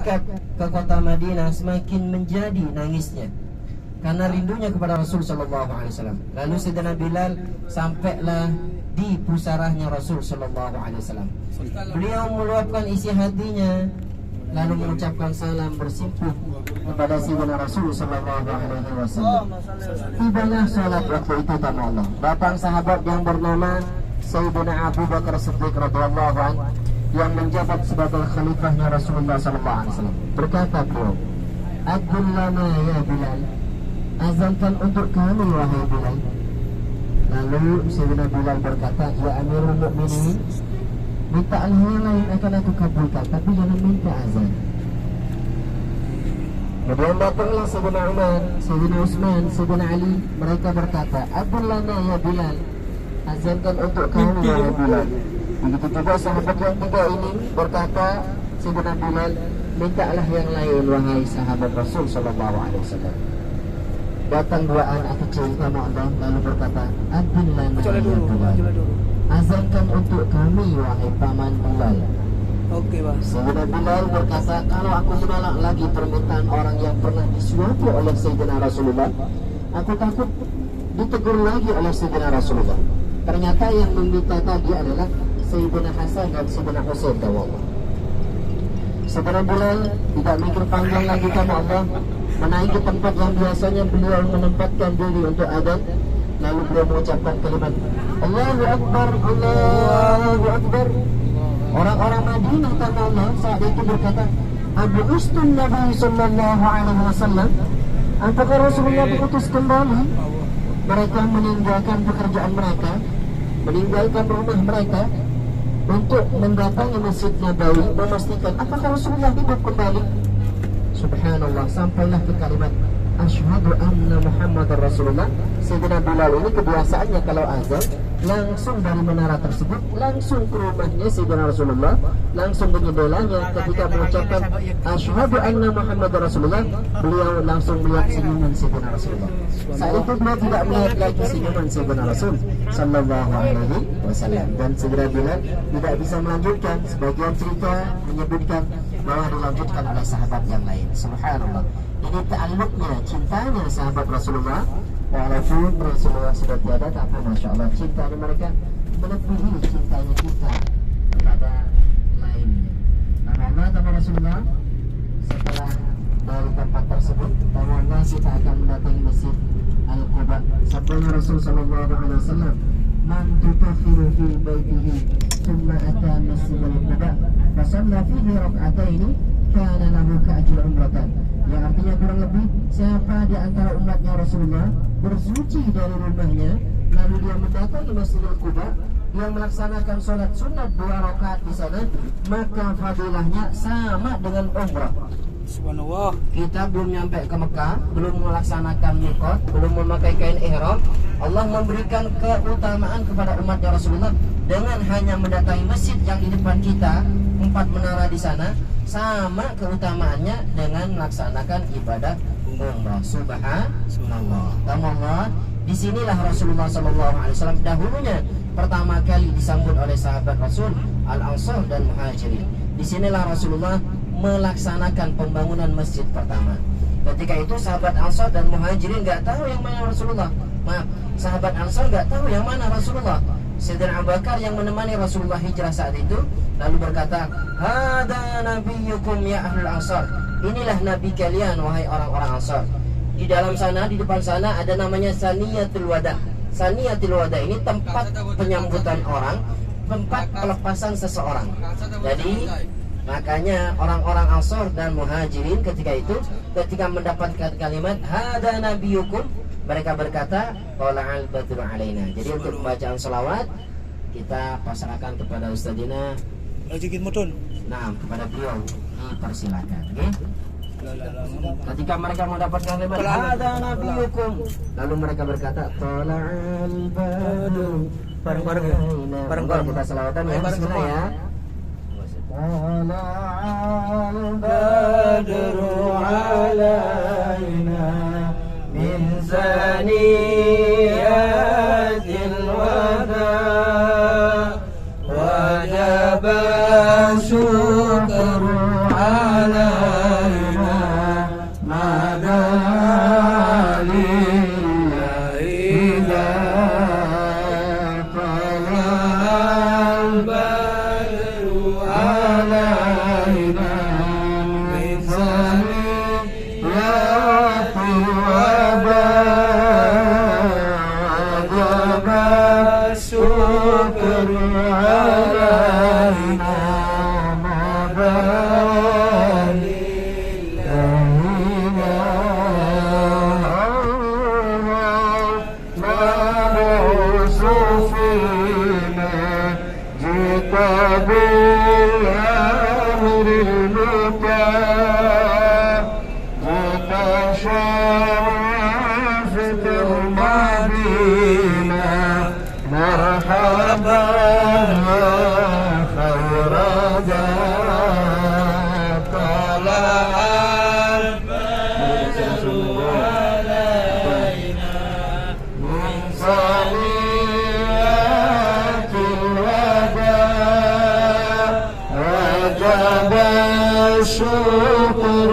dekat ke kota Madinah, semakin menjadi nangisnya karena rindunya kepada Rasul sallallahu alaihi wasallam. Lalu Sayyidina Bilal sampailah di pusaranya Rasul sallallahu alaihi wasallam. Beliau meluapkan isi hatinya, lalu mengucapkan salam bersimpuh kepada Sayyidina Rasul sallallahu alaihi wasallam. Tibalah salat waktu itu tamu Allah. Bapak sahabat yang bernama Sayyidina Abu Bakar Siddiq radhiyallahu anhu yang menjabat sebagai khalifahnya Rasulullah sallallahu alaihi wasallam berkata beliau, "Adzin lana ya Bilal." Azankan untuk kami wahai Bilal. Lalu Sayyidina Bilal berkata, "Ya Amirul Mukminin, minta yang lain akan aku kabulkan, tapi jangan minta azan." Kemudian datanglah Sayyidina Umar, Sayyidina Utsman, Sayyidina Ali. Mereka berkata, "Adzin lana ya Bilal." Azankan untuk kami wahai Bilal. Begitu juga sahabat yang tiga ini berkata, Sayyidina Bilal, mintalah yang lain wahai sahabat Rasul sallallahu alaihi wasallam. Datang dua anak kecil kepada Allah lalu berkata, "Adzin lana ya Bilal." Azankan untuk kami wahai paman Bilal. Oke, Bang. Sayyidina Bilal berkata, "Kalau aku menolak lagi permintaan orang yang pernah disuapi oleh Sayyidina Rasulullah, aku takut ditegur lagi oleh Sayyidina Rasulullah." Ternyata yang meminta tadi adalah Sayyidina Hasan dan Sayyidina Husain tawallah. Sayyidina Bilal tidak mikir panjang lagi kepada Allah, menaiki tempat yang biasanya beliau menempatkan diri untuk adzan. Lalu beliau mengucapkan kalimat Allahu Akbar, Allahu Akbar. Orang-orang Madinah kata Allah saat itu berkata, "Abu Ustun Nabi sallallahu alaihi wasallam." Apakah Rasulullah diutus kembali? Mereka meninggalkan pekerjaan mereka, meninggalkan rumah mereka untuk mendatangi Masjid Nabawi, memastikan apakah Rasulullah hidup kembali. Subhanallah, sampailah ke kalimat Asyhadu anna Muhammadar Rasulullah. Sayyidina Bilal ini kebiasaannya kalau azan langsung dari menara tersebut langsung ke rumahnya Sayyidina Rasulullah, langsung menyedelahnya. Ketika mengucapkan Asyhadu anna Muhammadar Rasulullah, beliau langsung melihat senyuman Sayyidina Rasulullah. Saat itu beliau tidak melihat lagi senyuman Sayyidina Rasul sallallahu alaihi wasallam. Dan Sayyidina Bilal tidak bisa melanjutkan. Sebagian cerita menyebutkan bahwa dilanjutkan oleh sahabat yang lain. Subhanallah. Ini ta'alluqnya, cintanya sahabat Rasulullah. Walaupun Rasulullah sudah tiada, tapi Masya Allah cintanya mereka melebihi cintanya kita kepada lainnya. Nah, Allah sama Rasulullah setelah dari tempat tersebut, tawarlah kita akan mendatangi Masjid Al-Quba. Sabdanya Rasul sallallahu alaihi wasallam, "Man tutaffiru fi baitihi thumma ata Masjid Al-Quba fa shalla fihi rak'ataini kana lahu ka'ajri umratan." Yang artinya kurang lebih, siapa di antara umatnya Rasulullah bersuci dari rumahnya lalu dia mendatangi Masjidil Quba, dia melaksanakan sholat sunat 2 rakaat di sana, maka fadilahnya sama dengan umrah. Subhanallah. Kita belum nyampe ke Mekah, belum melaksanakan miqat, belum memakai kain ihram, Allah memberikan keutamaan kepada umatnya Rasulullah dengan hanya mendatangi masjid yang di depan kita, 4 menara di sana, sama keutamaannya dengan melaksanakan ibadah umrah. Subhanallah. Tamamlah. Disinilah Rasulullah SAW dahulunya pertama kali disambut oleh sahabat Rasul Al-Ansar dan Muhajirin. Disinilah Rasulullah melaksanakan pembangunan masjid pertama. Ketika itu sahabat Ansar dan Muhajirin nggak tahu yang mana Rasulullah. Maaf, sahabat Ansar nggak tahu yang mana Rasulullah. Sayyidina Abu Bakar yang menemani Rasulullah hijrah saat itu lalu berkata, "Hada nabiyyukum ya ahlul Ansar." Inilah nabi kalian wahai orang-orang Ansar. Di dalam sana, di depan sana ada namanya Saniyatul Wada. Saniyatul Wada ini tempat penyambutan orang, tempat pelepasan seseorang. Jadi makanya orang-orang Ansar dan Muhajirin ketika mendapatkan kalimat hada nabiyyukum, mereka berkata qala'al badru alaina. Jadi untuk pembacaan selawat kita pasrahkan kepada Ustadzina Ajikin mutun. Nah, kepada beliau dipersilakan, okay? Ketika mereka mendapatkan kalimat hada nabiyyukum, lalu mereka berkata qala'al badru. Bareng-bareng kita selawatan ya, bismillah ya. Qala'al badru alaina min zaniyatil wada wajaba syukru ala متشرف المدينة مرحبا يا خير دار طلع البدر علينا من صليات الوداع وجب الشكر